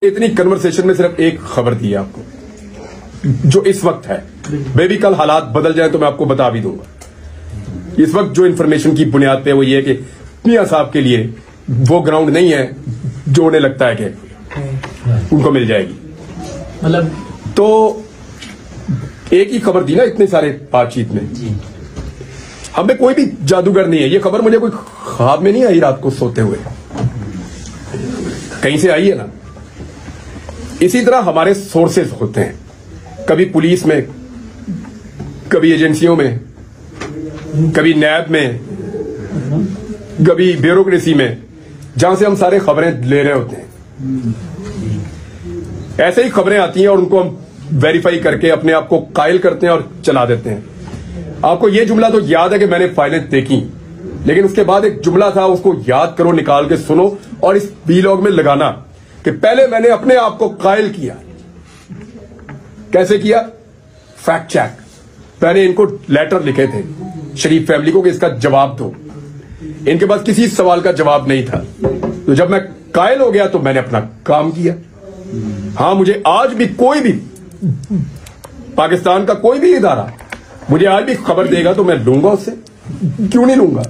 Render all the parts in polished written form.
इतनी कन्वर्सेशन में सिर्फ एक खबर दी है आपको जो इस वक्त है। बेबी कल हालात बदल जाए तो मैं आपको बता भी दूंगा। इस वक्त जो इन्फॉर्मेशन की बुनियाद पे वो ये है कि मियां साहब के लिए वो ग्राउंड नहीं है जो उन्हें लगता है कि उनको मिल जाएगी। मतलब तो एक ही खबर दी ना इतने सारे बातचीत में। हमें कोई भी जादूगर नहीं है। ये खबर मुझे कोई ख्वाब में नहीं आई रात को सोते हुए, कहीं से आई है ना। इसी तरह हमारे सोर्सेज होते हैं, कभी पुलिस में, कभी एजेंसियों में, कभी नैब में, कभी ब्यूरोक्रेसी में, जहां से हम सारे खबरें ले रहे होते हैं। ऐसे ही खबरें आती हैं और उनको हम वेरीफाई करके अपने आप को कायल करते हैं और चला देते हैं। आपको यह जुमला तो याद है कि मैंने फाइलें देखी, लेकिन उसके बाद एक जुमला था, उसको याद करो, निकाल के सुनो और इस वीलॉग में लगाना कि पहले मैंने अपने आप को कायल किया। कैसे किया? Fact check. मैंने इनको लेटर लिखे थे शरीफ फैमिली को कि इसका जवाब दो। इनके पास किसी सवाल का जवाब नहीं था। तो जब मैं कायल हो गया तो मैंने अपना काम किया। हां, मुझे आज भी कोई भी पाकिस्तान का कोई भी इदारा मुझे आज भी खबर देगा तो मैं लूंगा उससे। क्यों नहीं लूंगा?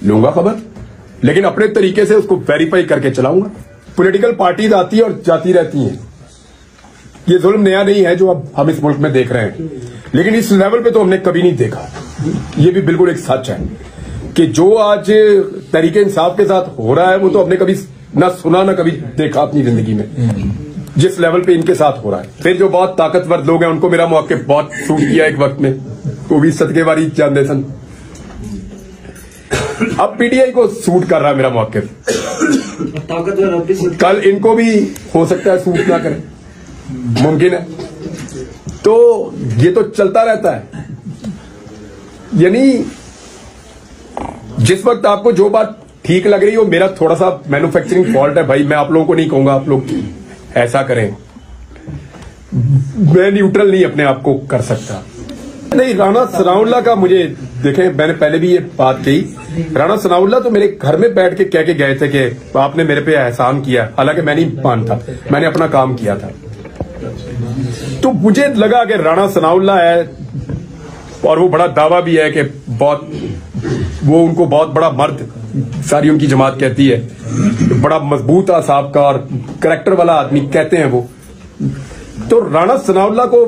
लूंगा खबर, लेकिन अपने तरीके से उसको वेरीफाई करके चलाऊंगा। पॉलिटिकल पार्टीज आती है और जाती रहती हैं। ये जुल्म नया नहीं है जो अब हम इस मुल्क में देख रहे हैं, लेकिन इस लेवल पे तो हमने कभी नहीं देखा। ये भी बिल्कुल एक सच है कि जो आज तरीके इंसाफ के साथ हो रहा है वो तो हमने कभी ना सुना ना कभी देखा अपनी जिंदगी में, जिस लेवल पे इनके साथ हो रहा है। फिर जो बहुत ताकतवर लोग हैं उनको मेरा मौक़िफ़ बहुत सूट किया एक वक्त में, वो भी सदके वारी जानते सन। अब पीटीआई को सूट कर रहा है मेरा मौक़िफ़, कल इनको भी हो सकता है सूट ना करे, मुमकिन है। तो ये तो चलता रहता है। यानी जिस वक्त आपको जो बात ठीक लग रही हो, मेरा थोड़ा सा मैन्युफैक्चरिंग फॉल्ट है भाई, मैं आप लोगों को नहीं कहूंगा आप लोग ऐसा करें। मैं न्यूट्रल नहीं अपने आप को कर सकता। नहीं, राणा सनाउल्लाह का मुझे देखें, मैंने पहले भी ये बात कही, राणा सनाउल्लाह तो मेरे घर में बैठ के कह के गए थे कि आपने मेरे पे एहसान किया, हालांकि मैं नहीं मानता, मैंने अपना काम किया था। तो मुझे लगा कि राणा सनाउल्लाह है और वो बड़ा दावा भी है कि बहुत वो उनको बहुत बड़ा मर्द सारी उनकी जमात कहती है, बड़ा मजबूत आसाब का और करैक्टर वाला आदमी कहते हैं वो। तो राणा सनाउल्लाह को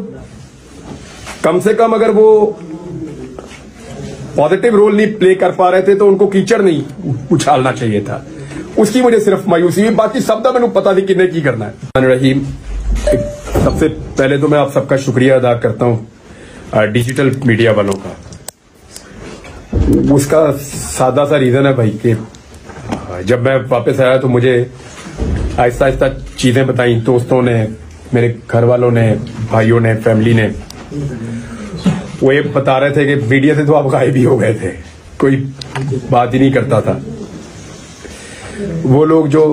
कम से कम अगर वो पॉजिटिव रोल नहीं प्ले कर पा रहे थे तो उनको कीचड़ नहीं उछालना चाहिए था। उसकी मुझे सिर्फ मायूसी हुई, बाकी सब दा मैंने पता नहीं किन्ने की करना है। रहीम, सबसे पहले तो मैं आप सबका शुक्रिया अदा करता हूं डिजिटल मीडिया वालों का। उसका सादा सा रीजन है भाई कि जब मैं वापस आया तो मुझे आहिस्ता आहिस्ता चीजें बताई, दोस्तों ने, मेरे घर वालों ने, भाइयों ने, फैमिली ने। वो ये बता रहे थे कि मीडिया से तो आप गायब ही हो गए थे, कोई बात ही नहीं करता था। वो लोग जो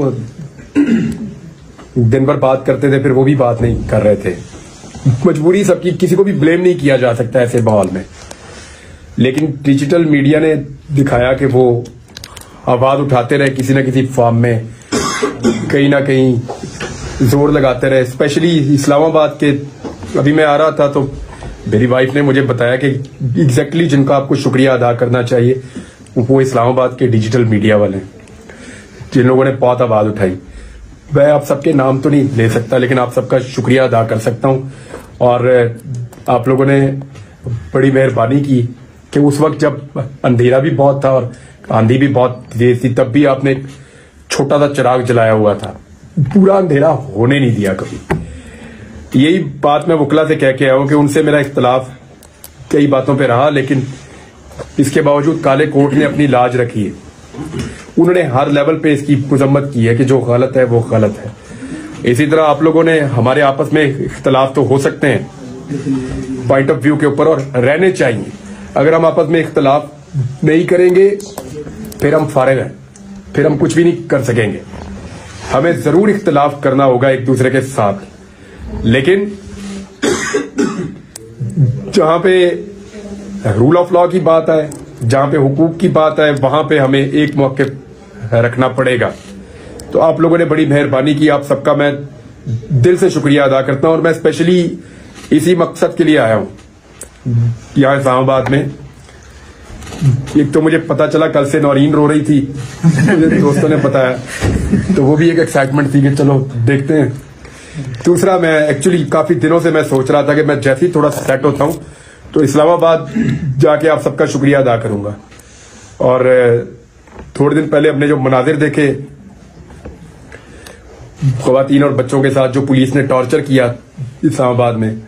दिन भर बात करते थे फिर वो भी बात नहीं कर रहे थे। मजबूरी सबकी, किसी को भी ब्लेम नहीं किया जा सकता ऐसे माहौल में। लेकिन डिजिटल मीडिया ने दिखाया कि वो आवाज उठाते रहे किसी न किसी फॉर्म में, कहीं ना कहीं जोर लगाते रहे। स्पेशली इस्लामाबाद के, अभी मैं आ रहा था तो मेरी वाइफ ने मुझे बताया कि एग्जैक्टली जिनका आपको शुक्रिया अदा करना चाहिए वो इस्लामाबाद के डिजिटल मीडिया वाले, जिन लोगों ने बहुत आवाज उठाई। मैं आप सबके नाम तो नहीं ले सकता, लेकिन आप सबका शुक्रिया अदा कर सकता हूं। और आप लोगों ने बड़ी मेहरबानी की कि उस वक्त जब अंधेरा भी बहुत था और आंधी भी बहुत तेज थी, तब भी आपने एक छोटा सा चिराग जलाया हुआ था, पूरा अंधेरा होने नहीं दिया कभी। यही बात मैं वकला से कह के आया हूं कि उनसे मेरा इख्तलाफ कई बातों पे रहा, लेकिन इसके बावजूद काले कोर्ट ने अपनी लाज रखी है। उन्होंने हर लेवल पे इसकी मजम्मत की है कि जो गलत है वो गलत है। इसी तरह आप लोगों ने, हमारे आपस में इख्तलाफ तो हो सकते हैं पॉइंट ऑफ व्यू के ऊपर और रहने चाहिए। अगर हम आपस में इख्तलाफ नहीं करेंगे फिर हम फारिग हैं, फिर हम कुछ भी नहीं कर सकेंगे। हमें जरूर इख्तलाफ करना होगा एक दूसरे के साथ, लेकिन जहां पे रूल ऑफ लॉ की बात है, जहां पे हुकूक की बात है, वहां पे हमें एक मौक़िफ़ रखना पड़ेगा। तो आप लोगों ने बड़ी मेहरबानी की, आप सबका मैं दिल से शुक्रिया अदा करता हूं और मैं स्पेशली इसी मकसद के लिए आया हूं यहाँ इस्लामाबाद में। एक तो मुझे पता चला कल से नौरीन रो रही थी, मुझे दोस्तों ने बताया, तो वो भी एक एक्साइटमेंट थी कि चलो देखते हैं। दूसरा, मैं एक्चुअली काफी दिनों से मैं सोच रहा था कि मैं जैसे ही थोड़ा सेट होता हूं तो इस्लामाबाद जाके आप सबका शुक्रिया अदा करूंगा। और थोड़े दिन पहले अपने जो मनाजिर देखे ख्वातीन और बच्चों के साथ जो पुलिस ने टॉर्चर किया इस्लामाबाद में,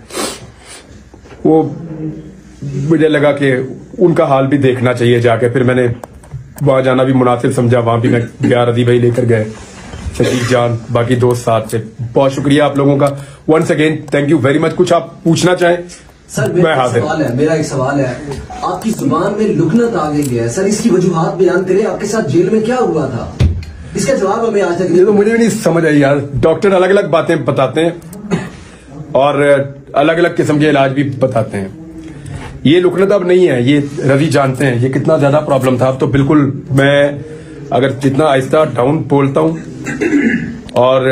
वो मुझे लगा कि उनका हाल भी देखना चाहिए जाके। फिर मैंने वहां जाना भी मुनासिब समझा, वहां भी मैं गया, रजी भाई लेकर गए, शकीब जान, बाकी दोस्त साथ से। बहुत शुक्रिया आप लोगों का, once again thank you very much. कुछ आप पूछना चाहें? सर मेरा एक सवाल है, आपकी जुबान में लुकनत आ गई है सर, इसकी वजूहात बयान करें। आपके साथ जेल में क्या हुआ था, इसका जवाब हमें आज तक। ये तो मुझे भी नहीं समझ आई यार। डॉक्टर अलग अलग बातें बताते हैं और अलग अलग किस्म के इलाज भी बताते हैं। ये लुकनत अब नहीं है, ये रवि जानते हैं ये कितना ज्यादा प्रॉब्लम था। अब तो बिल्कुल मैं अगर जितना आहिस्ता डाउन बोलता हूं, और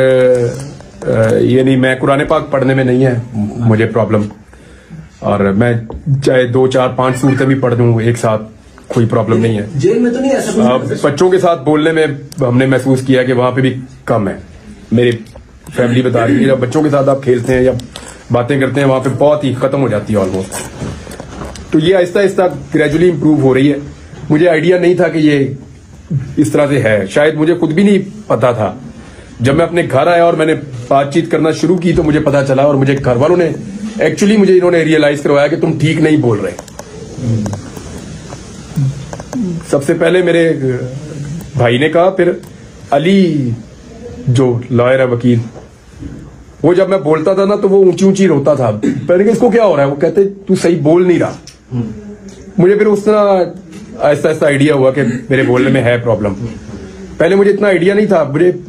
ये नहीं, मैं कुरान पाक पढ़ने में नहीं है मुझे प्रॉब्लम, और मैं चाहे 2, 4, 5 सूरतें भी पढ़ दूं एक साथ, कोई प्रॉब्लम नहीं है। जेल में तो नहीं ऐसा? बच्चों के साथ बोलने में हमने महसूस किया कि वहां पे भी कम है। मेरी फैमिली बता रही है जब बच्चों के साथ आप खेलते हैं या बातें करते हैं वहां पे बहुत ही खत्म हो जाती है ऑलमोस्ट। तो ये आहिस्ता आहिस्ता ग्रेजुअली इंप्रूव हो रही है। मुझे आइडिया नहीं था कि ये इस तरह से है, शायद मुझे खुद भी नहीं पता था। जब मैं अपने घर आया और मैंने बातचीत करना शुरू की तो मुझे पता चला, और मुझे घर वालों ने एक्चुअली मुझे इन्होंने रियलाइज करवाया कि तुम ठीक नहीं बोल रहे। सबसे पहले मेरे भाई ने कहा, फिर अली जो लॉयर है, वकील, वो जब मैं बोलता था ना तो वो ऊंची ऊंची रोता था। मैंने कहा इसको क्या हो रहा है? वो कहते तू सही बोल नहीं रहा। मुझे फिर उस तरह आहिस्ता आहिस्ता आइडिया हुआ कि मेरे बोलने में है प्रॉब्लम। पहले मुझे इतना आइडिया नहीं था, मुझे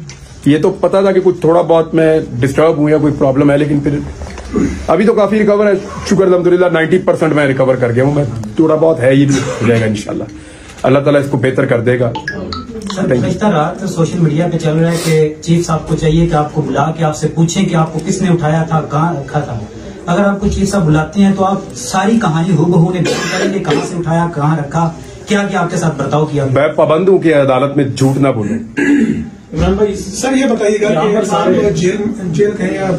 ये तो पता था कि कुछ थोड़ा बहुत मैं डिस्टर्ब हूं या कोई प्रॉब्लम है, लेकिन फिर अभी तो काफी रिकवर है, शुक्र अल्हम्दुलिल्लाह 90% मैं रिकवर कर गया हूं। मैं थोड़ा बहुत है, ये भी हो जाएगा इंशाल्लाह, अल्लाह ताला इसको बेहतर कर देगा। सर, पिछला रात सोशल मीडिया पे चल रहा है कि चीफ साहब को चाहिए कि आपको बुला के आपसे पूछें कि आपको किसने उठाया था, कहाँ रखा था। अगर आपको चीफ साहब बुलाते हैं तो आप सारी कहानी हूबहू उन्हें बयान करेंगे, कहाँ से उठाया, कहाँ रखा, क्या क्या आपके साथ बर्ताव किया। मैं पाबंद हूँ कि अदालत में झूठ ना बोलूं। इमरान भाई, सर ये बताइएगा कि जेल कहें या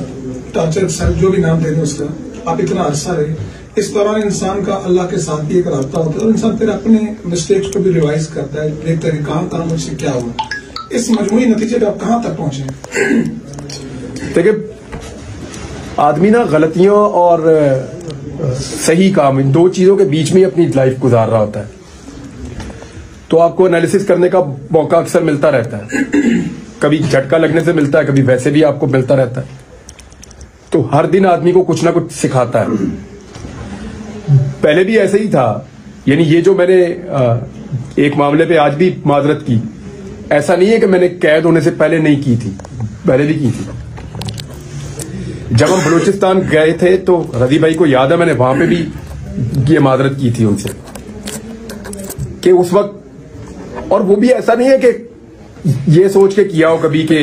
टॉर्चर सेल, जो भी नाम दे दें उसका, आप इतना अरसा रहे, इस दौरान इंसान का अल्लाह के साथ भी एक राब्ता होता है और इंसान फिर अपने मिस्टेक्स को भी रिवाइज करता है, देखता है कहाँ मुझसे क्या हुआ। इस मजमूई नतीजे पे आप कहाँ तक पहुंचे? देखिए, आदमी ना गलतियों और सही काम, इन दो चीजों के बीच में ही अपनी लाइफ गुजार रहा होता है, तो आपको एनालिसिस करने का मौका अक्सर मिलता रहता है। कभी झटका लगने से मिलता है, कभी वैसे भी आपको मिलता रहता है। तो हर दिन आदमी को कुछ ना कुछ सिखाता है। पहले भी ऐसे ही था, यानी ये जो मैंने एक मामले पे आज भी माजरत की, ऐसा नहीं है कि मैंने कैद होने से पहले नहीं की थी, पहले भी की थी। जब हम बलूचिस्तान गए थे तो रजी भाई को याद है, मैंने वहां पे भी ये माजरत की थी उनसे कि उस वक्त, और वो भी ऐसा नहीं है कि ये सोच के किया हो कभी कि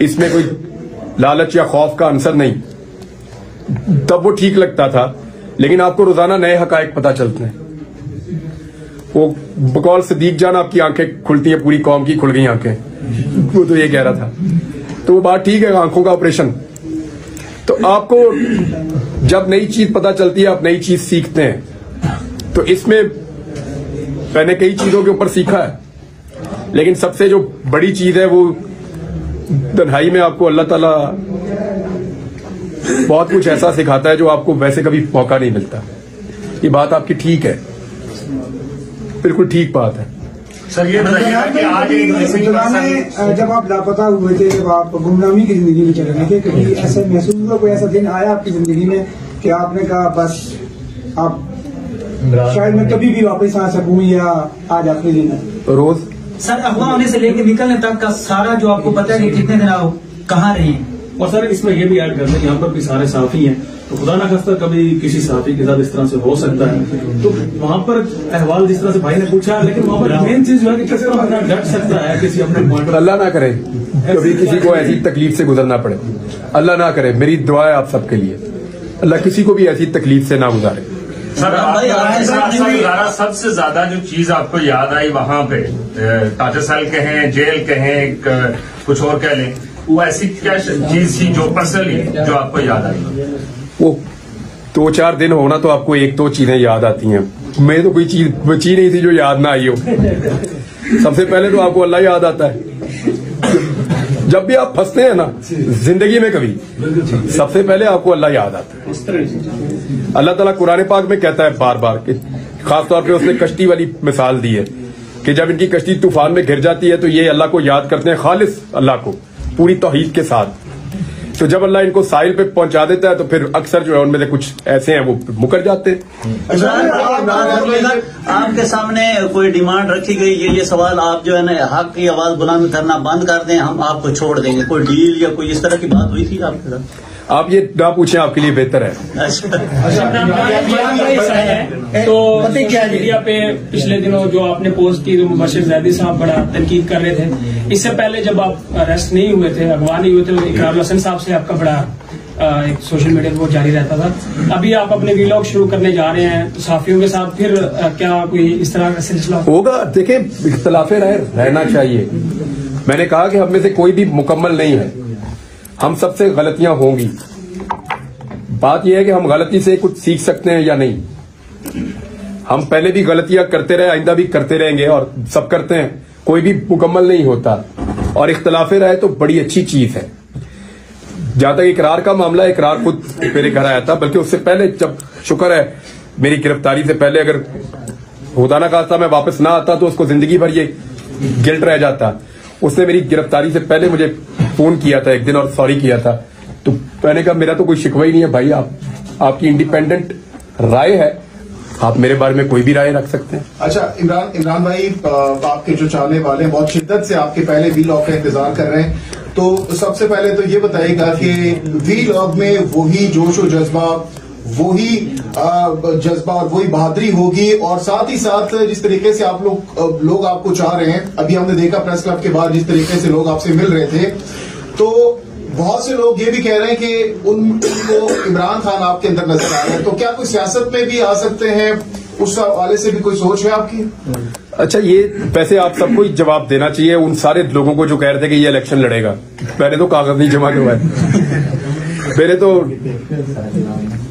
इसमें कोई लालच या खौफ का आंसर नहीं, तब वो ठीक लगता था। लेकिन आपको रोजाना नए हकायक पता चलते हैं। वो बकौल सदीक जान, आपकी आंखें खुलती हैं, पूरी कौम की खुल गई आंखें, वो तो ये कह रहा था। तो वो बात ठीक है, आंखों का ऑपरेशन। तो आपको जब नई चीज पता चलती है, आप नई चीज सीखते हैं। तो इसमें मैंने कई चीजों के ऊपर सीखा है, लेकिन सबसे जो बड़ी चीज है वो तन्हाई में आपको अल्लाह ताला बहुत कुछ ऐसा सिखाता है जो आपको वैसे कभी मौका नहीं मिलता। ये बात आपकी ठीक है, बिल्कुल ठीक बात है। सर ये बताइए कि आज जब आप लापता हुए थे, जब आप गुमनामी की जिंदगी में चले गए थे, कभी ऐसा महसूस हुआ, कोई ऐसा दिन आया आपकी जिंदगी में कि आपने कहा बस आप शायद मैं कभी भी वापस आ सकूं, या आज आखिरी दिन है? रोज सर, अगवा होने से लेकर निकलने तक का सारा जो आपको पता है कि कितने दिन आप कहाँ रहे, और सर इसमें ये भी ऐड कर दें, यहाँ पर भी सारे साफी हैं, तो खुदा ना खास्ता कभी किसी साफी के साथ इस तरह से हो सकता है, तो वहाँ पर अहवाल जिस तरह से भाई ने पूछा, लेकिन वहाँ पर मेन चीज जो है कि किस तरह बंदा डट सकता है किसी अपने पॉइंट पर। अल्लाह ना करे कभी किसी को ऐसी तकलीफ से गुजरना पड़े, अल्लाह ना करे। मेरी दुआ है आप सबके लिए, अल्लाह किसी को भी ऐसी तकलीफ से ना गुजारे। सर सबसे ज्यादा जो चीज आपको याद आई वहां पे, टाटा सेल कहें, जेल कहें, कुछ और कह लें, वो ऐसी क्या चीज थी जो पर्सनली जो आपको याद आई? वो 2-4 दिन होना तो आपको 1-2 चीजें याद आती हैं। मैं तो कोई चीज बची नहीं थी जो याद ना आई हो। सबसे पहले तो आपको अल्लाह याद आता है। जब भी आप फंसते हैं ना जिंदगी में कभी, सबसे पहले आपको अल्लाह याद आता है। अल्लाह ताला कुरान पाक में कहता है बार बार कि खासतौर पे उसने कश्ती वाली मिसाल दी है कि जब इनकी कश्ती तूफान में घिर जाती है तो ये अल्लाह को याद करते हैं, खालिस अल्लाह को पूरी तौहीद के साथ। तो जब अल्लाह इनको साहिल पे पहुंचा देता है तो फिर अक्सर जो है उनमें से कुछ ऐसे हैं वो मुकर जाते हैं। आपके सामने कोई डिमांड रखी गई है, ये सवाल आप जो है ना हक की आवाज बुलंद करना बंद कर दें, हम आपको छोड़ देंगे, कोई डील या कोई इस तरह की बात हुई थी आपके साथ? आप ये ना पूछें, आपके लिए बेहतर है। तो मीडिया पे पिछले दिनों जो आपने पोस्ट की, जो मुबशिर जैदी साहब बड़ा तनकीद कर रहे थे, इससे पहले जब आप अरेस्ट नहीं हुए थे, अगवा नहीं हुए थे, इकरार हसन साहब से आपका बड़ा एक सोशल मीडिया पर जारी रहता था। अभी आप अपने वीलॉग शुरू करने जा रहे हैं तो साफियों के साथ फिर क्या कोई इस तरह का सिलसिला होगा? देखिए, इख्तिलाफे रहना चाहिए। मैंने कहा कि हम में से कोई भी मुकम्मल नहीं है, हम सबसे गलतियां होंगी। बात यह है कि हम गलती से कुछ सीख सकते हैं या नहीं। हम पहले भी गलतियां करते रहे, आइंदा भी करते रहेंगे और सब करते हैं, कोई भी मुकम्मल नहीं होता। और इख्तिलाफे रहे तो बड़ी अच्छी चीज है। जहां तक इकरार का मामला है, इकरार खुद मेरे घर आया था, बल्कि उससे पहले, जब शुक्र है मेरी गिरफ्तारी से पहले अगर खुदा ना खास्ता मैं वापस ना आता तो उसको जिंदगी भर ये गिल्ट रह जाता। उसने मेरी गिरफ्तारी से पहले मुझे फोन किया था एक दिन और सॉरी किया था। तो मैंने कहा मेरा तो कोई शिकवा ही नहीं है भाई, आपकी इंडिपेंडेंट राय है, आप मेरे बारे में कोई भी राय रख सकते हैं। अच्छा इमरान भाई, आपके जो चाहने वाले हैं बहुत शिद्दत से आपके पहले वीलॉग का इंतजार कर रहे हैं, तो सबसे पहले तो ये बताइएगा कि वीलॉग में वही जोश और जज्बा, वही जज्बा और वही बहादुरी होगी, और साथ ही साथ जिस तरीके से आप लोग आपको चाह रहे हैं, अभी हमने देखा प्रेस क्लब के बाद जिस तरीके से लोग आपसे मिल रहे थे, तो बहुत से लोग ये भी कह रहे हैं कि उनको इमरान खान आपके अंदर नजर आ रहे हैं, तो क्या कोई सियासत में भी आ सकते हैं? उस हवाले से भी कोई सोच है आपकी? अच्छा, ये वैसे आप सबको ही जवाब देना चाहिए उन सारे लोगों को जो कह रहे थे कि ये इलेक्शन लड़ेगा। मैंने तो कागज नहीं जमा करवाए, मैंने तो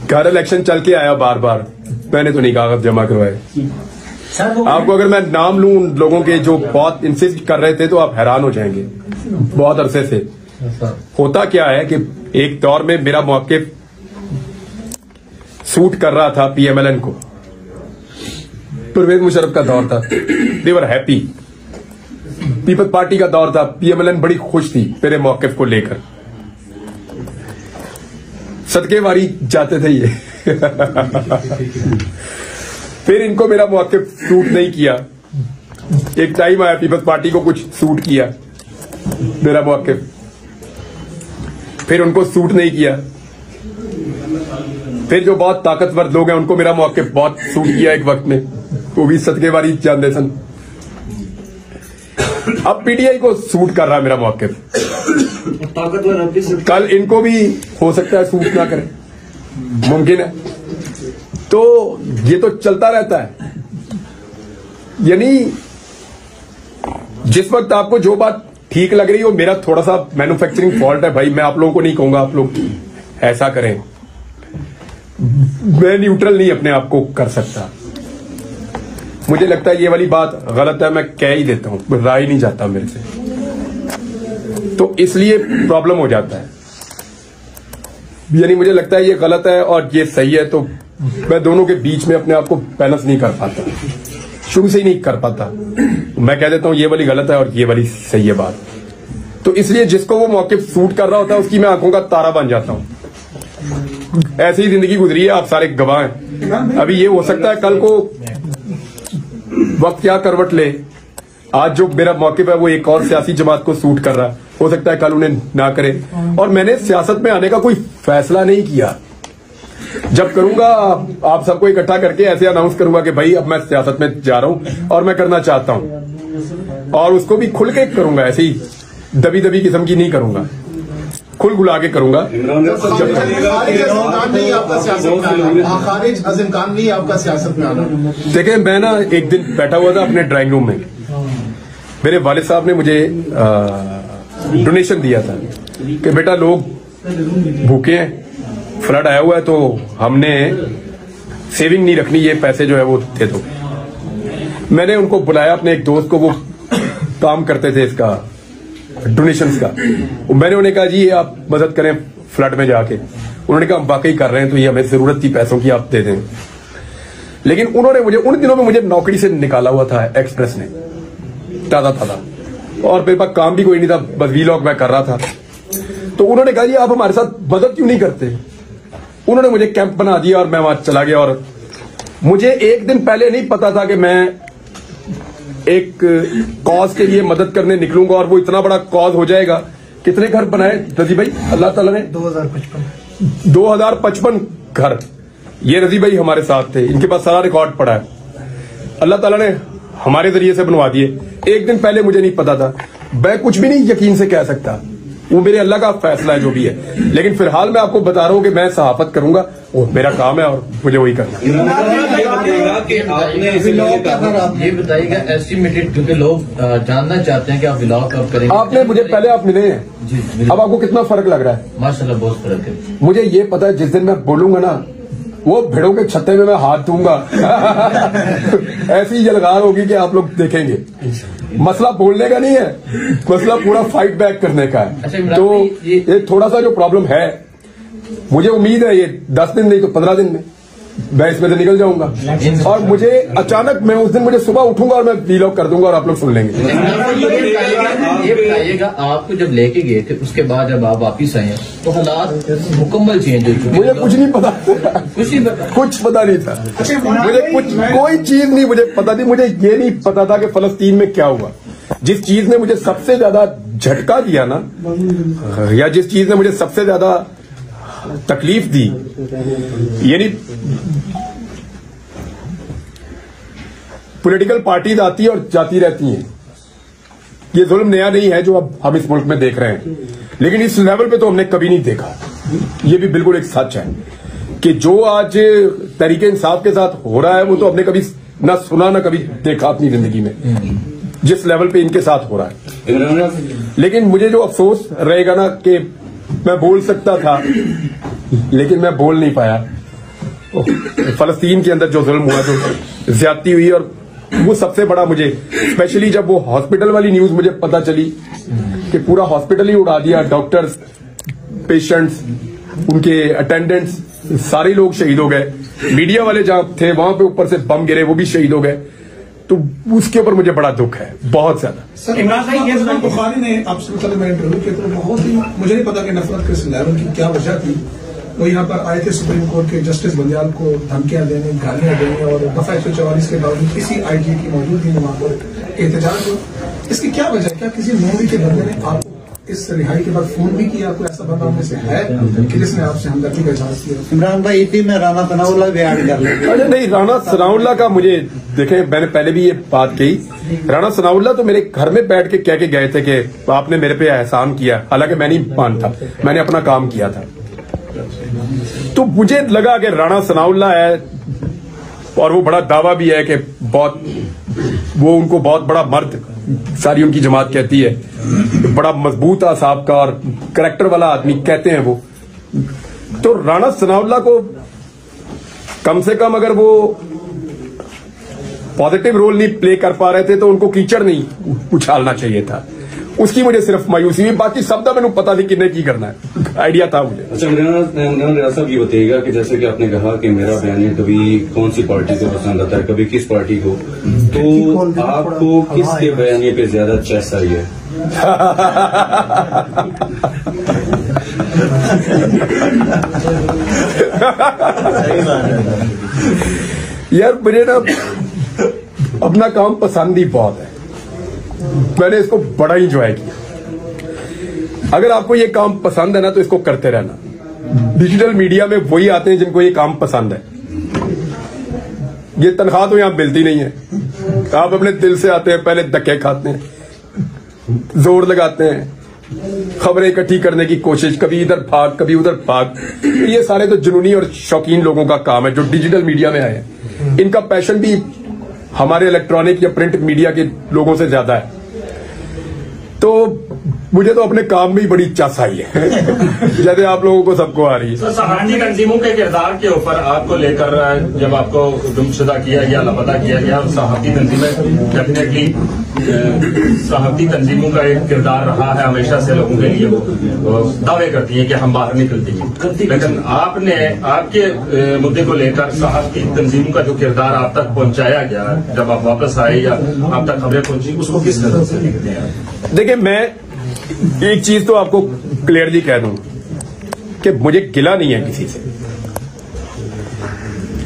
घर इलेक्शन चल के आया बार बार, मैंने तो नहीं कागज जमा करवाए। आपको अगर मैं नाम लूं उन लोगों के जो बहुत इंसिस्ट कर रहे थे तो आप हैरान हो जाएंगे। बहुत अरसे से होता क्या है कि एक दौर में मेरा मौक़िफ़ सूट कर रहा था पीएमएलएन को, परवेज मुशर्रफ का दौर था, दे वर हैप्पी। पीपल्स पार्टी का दौर था, पीएमएलएन बड़ी खुश थी मेरे मौक़िफ़ को लेकर, सदके वारी जाते थे ये। फिर इनको मेरा मौक़िफ़ सूट नहीं किया। एक टाइम आया पीपल्स पार्टी को कुछ सूट किया मेरा मौक़िफ़, फिर उनको सूट नहीं किया। फिर जो बहुत ताकतवर लोग हैं उनको मेरा मौक़िफ़ बहुत सूट किया एक वक्त में, वो भी सदके वारी जानते सन। अब पीटीआई को सूट कर रहा मेरा मौक़िफ़, कल इनको भी हो सकता है सूट ना करे, मुमकिन है। तो ये तो चलता रहता है। यानी जिस वक्त आपको जो बात ठीक लग रही हो, मेरा थोड़ा सा मैन्युफैक्चरिंग फॉल्ट है भाई, मैं आप लोगों को नहीं कहूंगा आप लोग ऐसा करें, मैं न्यूट्रल नहीं अपने आप को कर सकता। मुझे लगता है ये वाली बात गलत है, मैं कह ही देता हूं, राय नहीं जाता मेरे से, तो इसलिए प्रॉब्लम हो जाता है। यानी मुझे लगता है ये गलत है और ये सही है, तो मैं दोनों के बीच में अपने आप को बैलेंस नहीं कर पाता, शुरू से ही नहीं कर पाता। मैं कह देता हूं ये वाली गलत है और ये वाली सही है बात। तो इसलिए जिसको वो मौक़िफ़ सूट कर रहा होता है उसकी मैं आंखों का तारा बन जाता हूं। ऐसी ही जिंदगी गुजरी है, आप सारे गवाह हैं। अभी ये हो सकता है कल को वक्त क्या करवट ले, आज जो मेरा मौक़िफ़ है वो एक और सियासी जमात को सूट कर रहा है, हो सकता है कल उन्हें ना करें। और मैंने सियासत में आने का कोई फैसला नहीं किया। जब करूंगा आप सबको इकट्ठा करके ऐसे अनाउंस करूंगा कि भाई अब मैं सियासत में जा रहा हूं और मैं करना चाहता हूं, और उसको भी खुल के करूंगा, ऐसे ही दबी दबी किस्म की नहीं करूंगा, खुल गुला के करूंगा। देखिए मैं ना एक दिन बैठा हुआ था अपने ड्राइंग रूम में, मेरे वालिद साहब ने मुझे डोनेशन दिया था कि बेटा लोग भूखे हैं, फ्लड आया हुआ है, तो हमने सेविंग नहीं रखनी, ये पैसे जो है वो दे दो। मैंने उनको बुलाया, अपने एक दोस्त को, वो काम करते थे इसका डोनेशंस का। मैंने उन्हें कहा जी ये आप मदद करें फ्लड में जाके। उन्होंने कहा हम वाकई कर रहे हैं, तो ये हमें जरूरत थी पैसों की, आप दे दें। लेकिन उन्होंने मुझे उन दिनों में मुझे नौकरी से निकाला हुआ था एक्सप्रेस ने, ताजा ताजा, और मेरे पास काम भी कोई नहीं था, बस वीलॉग मैं कर रहा था। तो उन्होंने कहा जी आप हमारे साथ मदद क्यों नहीं करते। उन्होंने मुझे कैंप बना दिया और मैं वहां चला गया। और मुझे एक दिन पहले नहीं पता था कि मैं एक कॉज के लिए मदद करने निकलूंगा और वो इतना बड़ा कॉज हो जाएगा। कितने घर बनाए रजी भाई अल्लाह ताला ने? 2055 घर। ये रजी भाई हमारे साथ थे, इनके पास सारा रिकॉर्ड पड़ा है, अल्लाह ताला ने हमारे जरिए से बनवा दिए। एक दिन पहले मुझे नहीं पता था, मैं कुछ भी नहीं यकीन से कह सकता, वो मेरे अल्लाह का फैसला है जो भी है। लेकिन फिलहाल मैं आपको बता रहा हूं कि मैं सहाफत करूंगा, वो मेरा काम है और मुझे वही करना है। ये बताइएगा एस्टिमेटेड, क्योंकि लोग जानना चाहते हैं कि आप व्लॉग कब करेंगे। आपने मुझे पहले आप मिले हैं, अब आपको कितना फर्क लग रहा है? माशाल्लाह बहुत फर्क है। मुझे ये पता है जिस दिन मैं बोलूंगा ना, वो भेड़ों के छत्ते में मैं हाथ दूंगा ऐसी यलगार होगी कि आप लोग देखेंगे। मसला बोलने का नहीं है, मसला पूरा फाइट बैक करने का है। तो ये थोड़ा सा जो प्रॉब्लम है, मुझे उम्मीद है ये 10 दिन नहीं तो 15 दिन में मैं इसमें से निकल जाऊंगा। और मुझे अचानक, मैं उस दिन मुझे सुबह उठूंगा और मैं वीलॉग कर दूंगा और आप लोग सुन लेंगे। ये बताइएगा आपको जब लेके गए थे, उसके बाद जब आप वापिस आए तो हालात मुकम्मल चेंज हो चुके? मुझे कुछ नहीं पता, कुछ पता नहीं था मुझे, कोई चीज नहीं मुझे पता थी। मुझे ये नहीं पता था कि फलस्तीन में क्या हुआ। जिस चीज ने मुझे सबसे ज्यादा झटका दिया ना, या जिस चीज ने मुझे सबसे ज्यादा तकलीफ दी, यानी पॉलिटिकल पार्टीज आती है और जाती रहती हैं। ये जुल्म नया नहीं है जो अब हम इस मुल्क में देख रहे हैं, लेकिन इस लेवल पे तो हमने कभी नहीं देखा। ये भी बिल्कुल एक सच है कि जो आज तरीके इंसाफ के साथ हो रहा है, वो तो हमने कभी ना सुना ना कभी देखा अपनी जिंदगी में, जिस लेवल पे इनके साथ हो रहा है। लेकिन मुझे जो अफसोस रहेगा ना कि मैं बोल सकता था लेकिन मैं बोल नहीं पाया। फलस्तीन के अंदर जो जुल्म हुआ, जो ज्यादती हुई, और वो सबसे बड़ा मुझे, स्पेशली जब वो हॉस्पिटल वाली न्यूज मुझे पता चली कि पूरा हॉस्पिटल ही उड़ा दिया, डॉक्टर्स, पेशेंट्स, उनके अटेंडेंट्स, सारे लोग शहीद हो गए। मीडिया वाले जहां थे वहां पे ऊपर से बम गिरे, वो भी शहीद हो गए। तो उसके ऊपर मुझे बड़ा दुख है, बहुत ज्यादा। सर इमरान भाई, बुखारी ने आपसे मतलब मैं इंटरव्यू किया तो बहुत ही, मुझे नहीं पता कि नफरत किस लेवल की क्या वजह थी। वो यहाँ पर आए थे सुप्रीम कोर्ट के जस्टिस बंदियाल को धमकियां देने, गालियां देने, और दफा 144 के बावजूद किसी आईजी की मौजूदगी में वहां पर एहतजाज हुआ। इसकी क्या वजह? क्या किसी मोदी के बंदे ने आपको इस रिहाई के बाद फोन भी किया? कोई ऐसा बंदा में से है कि जिसने आपसे हमदर्दी का इजहार किया? इमरान भाई, इसी में राना सनाउल्लाह भी ऐड कर लेंगे। अरे नहीं, राना सनाउल्लाह का मुझे देखे, मैंने पहले भी ये बात कही। राना सनाउल्लाह तो मेरे घर में बैठ के कह के गए थे कि आपने मेरे पे एहसान किया, हालांकि मैं नहीं मानता, मैंने अपना काम किया था। तो मुझे लगा कि राना सनाउल्लाह है, और वो बड़ा दावा भी है कि बहुत, वो उनको बहुत बड़ा मर्द सारी उनकी जमात कहती है, बड़ा मजबूत आसाब का और करैक्टर वाला आदमी कहते हैं वो। तो राना सनाउल्लाह को कम से कम अगर वो पॉजिटिव रोल नहीं प्ले कर पा रहे थे तो उनको कीचड़ नहीं उछालना चाहिए था। उसकी मुझे सिर्फ मायूसी हुई, बाकी सब तो मैंने पता थी किन्हें की करना है, आइडिया था मुझे। अच्छा इमरान रियाज साहब, ये बताइएगा कि जैसे कि आपने कहा कि मेरा बयान कभी कौन सी पार्टी को पसंद आता है, कभी किस पार्टी को, तो आपको किसके बयान पे ज्यादा चेस आई है? यार मुझे ना अपना काम पसंद ही बहुत है, मैंने इसको बड़ा ही एंजॉय किया। अगर आपको ये काम पसंद है ना तो इसको करते रहना। डिजिटल मीडिया में वही आते हैं जिनको ये काम पसंद है। ये तनख्वाह तो यहां मिलती नहीं है, आप अपने दिल से आते हैं, पहले धक्के खाते हैं, जोर लगाते हैं, खबरें इकट्ठी करने की कोशिश, कभी इधर भाग कभी उधर भाग। ये सारे तो जुनूनी और शौकीन लोगों का काम है जो डिजिटल मीडिया में आए हैं। इनका पैशन भी हमारे इलेक्ट्रॉनिक या प्रिंट मीडिया के लोगों से ज्यादा है। तो मुझे तो अपने काम में ही बड़ी चास आई है जैसे आप लोगों को सबको आ रही है। तो सहाफ़ी तंजीमों के किरदार के ऊपर आपको लेकर जब आपको गुमशुदा किया गया, लापता किया गया, सहाफ़ी तंजीमें डेफिनेटली सहाफ़ी तंजीमों का एक किरदार रहा है हमेशा से लोगों के लिए। वो दावे करती हैं कि हम बाहर निकलती हैं, लेकिन आपने आपके मुद्दे को लेकर सहाफ़ी तंजीमों का जो किरदार आप तक पहुंचाया गया जब आप वापस आए या आप तक खबरें पहुंची, उसको किस तरह से देखते हैं? देखिए, मैं एक चीज तो आपको क्लियरली कह दूं कि मुझे गिला नहीं है किसी से।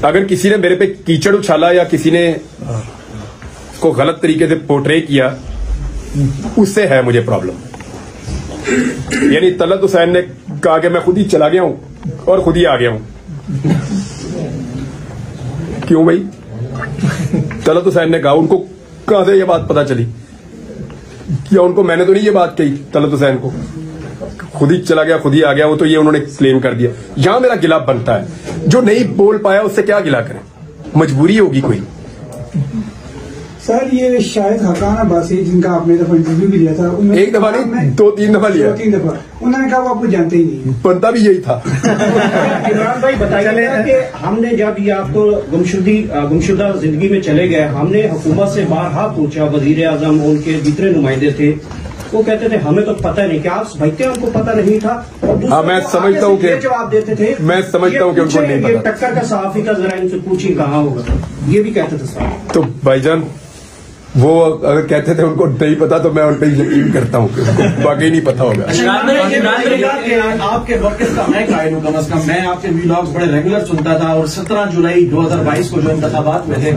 अगर किसी ने मेरे पे कीचड़ उछाला या किसी ने को गलत तरीके से पोर्ट्रे किया, उससे है मुझे प्रॉब्लम। यानी तलत हुसैन ने कहा कि मैं खुद ही चला गया हूं और खुद ही आ गया हूं। क्यों भाई? तलत हुसैन ने कहा, उनको कहां से ये बात पता चली? या उनको मैंने तो नहीं ये बात कही तलत हुसैन को, खुद ही चला गया खुद ही आ गया, वो तो ये उन्होंने क्लेम कर दिया। यहां मेरा गिला बनता है। जो नहीं बोल पाया उससे क्या गिला करें, मजबूरी होगी कोई। सर, ये शायद हकान अब्बासी जिनका आपने दफा इंटरव्यू भी लिया था, एक दफा नहीं 2-3 दफा लिया। 2-3 दफा उन्होंने कहा वो आपको जानते ही नहीं। बनता भी यही था। इमरान भाई बताइएगा कि हमने जब ये आपको गुमशुदा जिंदगी में चले गए, हमने हुकूमत से बारहा पूछा, वजीर आजम उनके दूसरे नुमाइंदे थे, वो कहते थे हमें तो पता नहीं। क्या आप समझते हैं उनको पता नहीं था? और हाँ, मैं समझता हूँ कि जवाब देते थे, मैं समझता हूँ कि उनको नहीं पता। टक्कर का सहाफी का जरा इनसे पूछिए कहाँ होगा, ये भी कहते थे साहब। तो भाईजान, वो अगर कहते थे उनको नहीं पता तो मैं उन पर यकीन करता हूँ, बाकी नहीं पता होगा। आपके वक्त का मैं कायल हूँ, कम अज कम मैं आपके व्लॉग्स बड़े रेगुलर सुनता था। और 17 जुलाई 2022 को जो इंतखाबात में थे,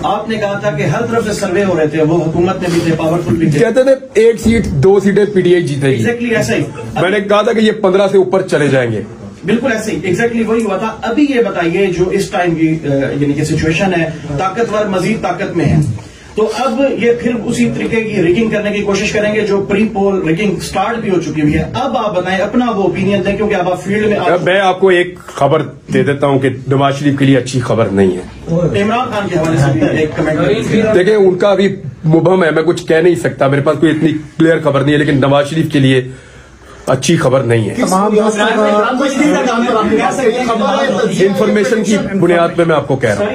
आपने कहा था कि हर तरफ से सर्वे हो रहे थे, वो हुकूमत में भी थे, पावरफुल भी थे, कहते थे 1 सीट 2 सीटें पीटीआई जीतेगी। एग्जैक्टली ऐसा ही मैंने कहा था कि ये 15 से ऊपर चले जाएंगे। बिल्कुल ऐसे ही एग्जैक्टली वही हुआ था। अभी ये बताइए, जो इस टाइम की यानी कि सिचुएशन है, ताकतवर मजीद ताकत में है, तो अब ये फिर उसी तरीके की रिगिंग करने की कोशिश करेंगे जो प्री पोल रिगिंग स्टार्ट भी हो चुकी हुई है। अब आप बताएं, अपना वो ओपिनियन दें, क्योंकि अब आप फील्ड में मैं आपको एक खबर दे देता हूं कि नवाज शरीफ के लिए अच्छी खबर नहीं है। इमरान खान के हवाले से भी एक कमेंट देखिए, उनका अभी मुबहम है, मैं कुछ कह नहीं सकता, मेरे पास कोई इतनी क्लियर खबर नहीं है, लेकिन नवाज शरीफ के लिए अच्छी खबर नहीं है। इंफॉर्मेशन की बुनियाद पे मैं आपको कह रहा हूँ।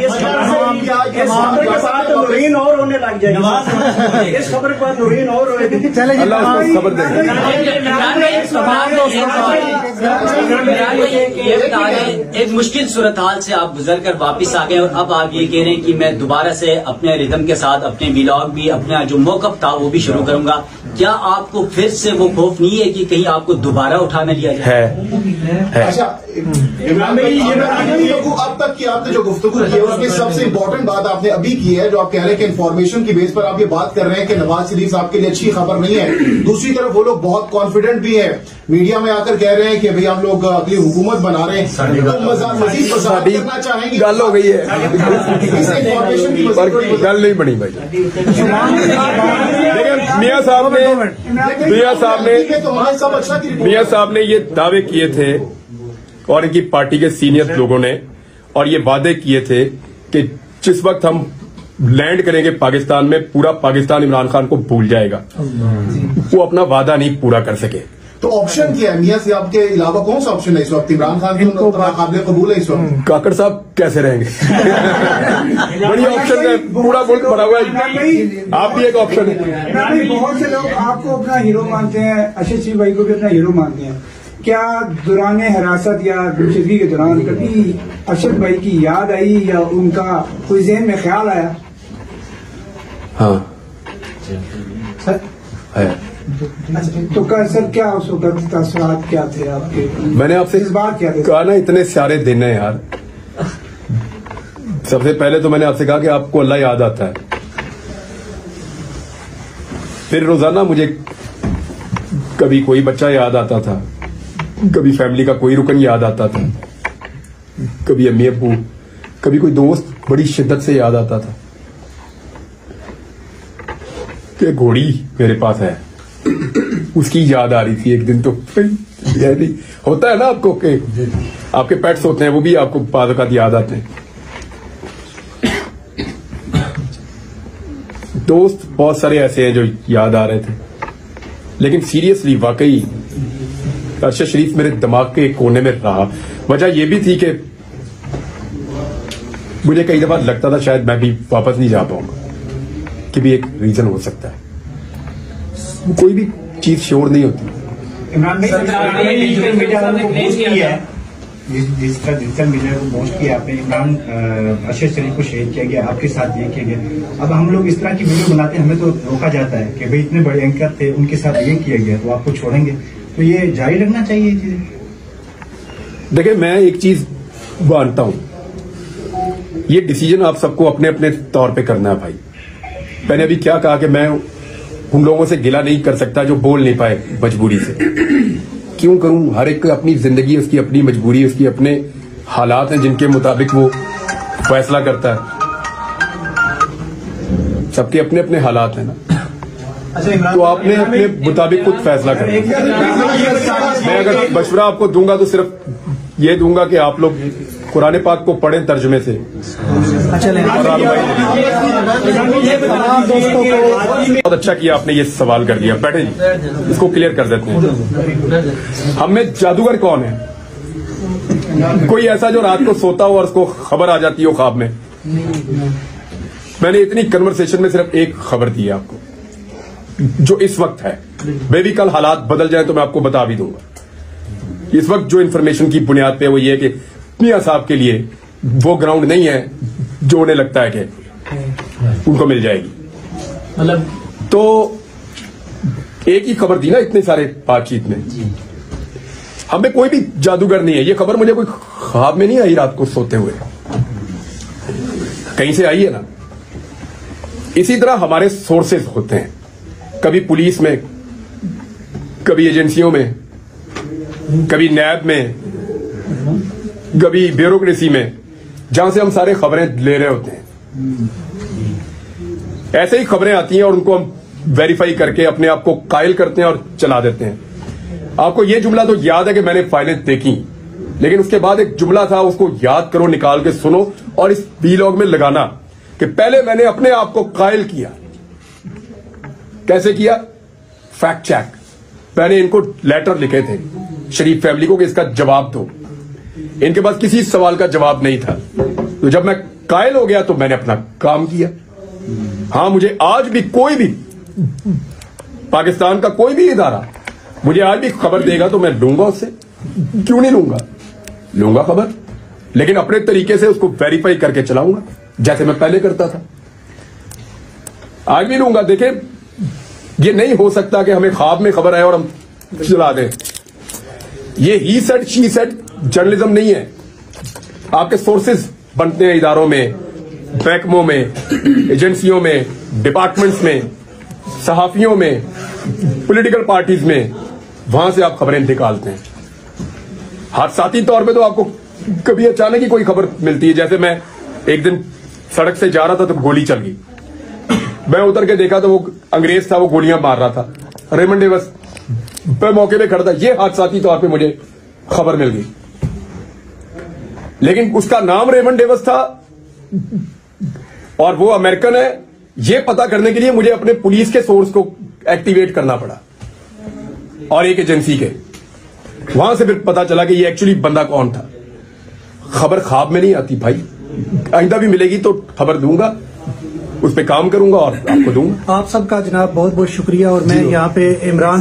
और होने लग जाएगी इस खबर पर नूरीन और अल्लाह उसको खबर देगा। एक मुश्किल सूरत हाल से आप गुजर कर वापिस आ गए और अब आप ये कह रहे हैं कि मैं दोबारा से अपने रिदम के साथ अपने व्लॉग भी, अपना जो मौकफ था वो भी शुरू करूंगा। क्या आपको फिर से वो खौफ नहीं है कि कहीं आपको दोबारा उठा न लिया जाए? है। अच्छा, इमरान भाई, ये अब तक की आपने जो गुफ्तगू की है उसमें सबसे इम्पोर्टेंट बात आपने अभी की है, जो आप कह रहे हैं कि इन्फॉर्मेशन की बेस पर आप ये बात कर रहे हैं कि नवाज शरीफ साहब के लिए अच्छी खबर नहीं है। दूसरी तरफ वो लोग बहुत कॉन्फिडेंट भी है, मीडिया में आकर कह रहे हैं कि भाई हम लोग अगली हुकूमत बना रहे हैं, तो मजीद वजाहत करना चाहेंगे। गल हो गई है, गल नहीं बनी भाई। देखिए, मियां साहब ने ये दावे किए थे और इनकी पार्टी के सीनियर लोगों ने, और ये वादे किए थे कि जिस वक्त हम लैंड करेंगे पाकिस्तान में, पूरा पाकिस्तान इमरान खान को भूल जाएगा। वो अपना वादा नहीं पूरा कर सके। तो ऑप्शन क्या है मियां साहब के अलावा? कौन सा ऑप्शन है इस वक्त? इमरान खान को काबिल कबूल है इस वक्त? काकड़ साहब कैसे रहेंगे? बड़ी ऑप्शन है, पूरा मुल्क भरा हुआ है, आप भी एक ऑप्शन है। बहुत से लोग आपको अपना हीरो मानते हैं, अशद शरीफ भाई को भी अपना हीरो मानते हैं। क्या दौरान हिरासत या गुमशुदगी के दौरान कभी अशद भाई की याद आई या उनका कोई ज़हन में ख्याल आया? हाँ सर है। तो सर क्या उस वक्त तासुरात क्या थे आपके? मैंने आपसे इस बार क्या कहा ना, इतने सारे दिन है यार। सबसे पहले तो मैंने आपसे कहा कि आपको अल्लाह याद आता है, फिर रोजाना मुझे कभी कोई बच्चा याद आता था, कभी फैमिली का कोई रुकन याद आता था, कभी अम्मी अब्बू, कभी कोई दोस्त बड़ी शिद्दत से याद आता था कि घोड़ी मेरे पास है, उसकी याद आ रही थी एक दिन। तो होता है ना आपको कि आपके पेट्स होते हैं, वो भी आपको बाद वक़्त याद आते हैं। दोस्त बहुत सारे ऐसे हैं जो याद आ रहे थे, लेकिन सीरियसली वाकई अरशद शरीफ मेरे दिमाग के एक कोने में रहा। वजह यह भी थी कि मुझे कई दफा लगता था शायद मैं भी वापस नहीं जा पाऊंगा, कि भी एक रीजन हो सकता है। कोई भी चीज श्योर नहीं होती। इमरान भाई डिजिटल मीडिया को पोस्ट किया है, डिजिटल मीडिया को पोस्ट किया आपने, इमरान अरशद शरीफ को शेयर किया गया, आपके साथ ये किया गया। अब हम लोग इस तरह की वीडियो बनाते हैं, हमें तो रोका जाता है कि भाई इतने बड़े एंकर थे, उनके साथ ये किया गया, तो आपको छोड़ेंगे, तो ये जारी रखना चाहिए चीजें। देखिए, मैं एक चीज मानता हूं, ये डिसीजन आप सबको अपने अपने तौर पे करना है भाई। मैंने अभी क्या कहा कि मैं उन लोगों से गिला नहीं कर सकता जो बोल नहीं पाए मजबूरी से। क्यों करूं? हर एक अपनी जिंदगी, उसकी अपनी मजबूरी, उसकी अपने हालात हैं जिनके मुताबिक वो फैसला करता है। सबके अपने अपने हालात हैं ना, तो आपने अपने मुताबिक खुद फैसला करना। मैं अगर मशवरा आपको दूंगा तो सिर्फ ये दूंगा कि आप लोग कुरान पाक को पढ़ें तर्जुमे से। बहुत अच्छा किया आपने ये सवाल कर दिया। बैठे जी, इसको क्लियर कर देते हैं। हम में जादूगर कौन है? कोई ऐसा जो रात को सोता हो और उसको खबर आ जाती हो ख्वाब में। मैंने इतनी कन्वर्सेशन में सिर्फ एक खबर दी है आपको, जो इस वक्त है। बेबी कल हालात बदल जाए तो मैं आपको बता भी दूंगा। इस वक्त जो इन्फॉर्मेशन की बुनियाद पे वो ये है कि मियां साहब के लिए वो ग्राउंड नहीं है जो उन्हें लगता है कि उनको मिल जाएगी। मतलब तो एक ही खबर दी ना इतने सारे बातचीत में। हमें कोई भी जादूगर नहीं है। ये खबर मुझे कोई ख्वाब में नहीं आई रात को सोते हुए, कहीं से आई है ना। इसी तरह हमारे सोर्सेज होते हैं, कभी पुलिस में, कभी एजेंसियों में, कभी नैब में, कभी ब्यूरोक्रेसी में, जहां से हम सारे खबरें ले रहे होते हैं। ऐसे ही खबरें आती हैं और उनको हम वेरीफाई करके अपने आप को कायल करते हैं और चला देते हैं। आपको यह जुमला तो याद है कि मैंने फाइलें देखी, लेकिन उसके बाद एक जुमला था, उसको याद करो, निकाल के सुनो और इस वीलॉग में लगाना कि पहले मैंने अपने आप को कायल किया। कैसे किया? Fact check. मैंने इनको लेटर लिखे थे शरीफ फैमिली को कि इसका जवाब दो। इनके पास किसी सवाल का जवाब नहीं था। तो जब मैं कायल हो गया तो मैंने अपना काम किया। हां, मुझे आज भी कोई भी पाकिस्तान का कोई भी इदारा मुझे आज भी खबर देगा तो मैं लूंगा उससे। क्यों नहीं लूंगा? लूंगा खबर, लेकिन अपने तरीके से उसको वेरीफाई करके चलाऊंगा, जैसे मैं पहले करता था। आज भी लूंगा। देखें, ये नहीं हो सकता कि हमें ख्वाब में खबर आए और हम चला दें। ये he said she said journalism नहीं है। आपके सोर्सेज बनते हैं इदारों में, महकमों में, एजेंसियों में, डिपार्टमेंट्स में, सहाफियों में, पॉलिटिकल पार्टीज में। वहां से आप खबरें निकालते हैं। हादसाती तौर पे तो आपको कभी अचानक ही कोई खबर मिलती है। जैसे मैं एक दिन सड़क से जा रहा था तो गोली चल गई। मैं उतर के देखा तो वो अंग्रेज था, वो गोलियां मार रहा था। रेमंड डेविस पे मौके पे खड़ा था। ये हादसाती तौर पे मुझे खबर मिल गई, लेकिन उसका नाम रेमंड डेविस था और वो अमेरिकन है। ये पता करने के लिए मुझे अपने पुलिस के सोर्स को एक्टिवेट करना पड़ा और एक एजेंसी के। वहां से फिर पता चला कि ये एक्चुअली बंदा कौन था। खबर ख्वाब में नहीं आती भाई। आइंदा भी मिलेगी तो खबर दूंगा, उस पर काम करूंगा और आपको दूंगा। आप सबका जनाब बहुत बहुत शुक्रिया। और मैं यहाँ पे इमरान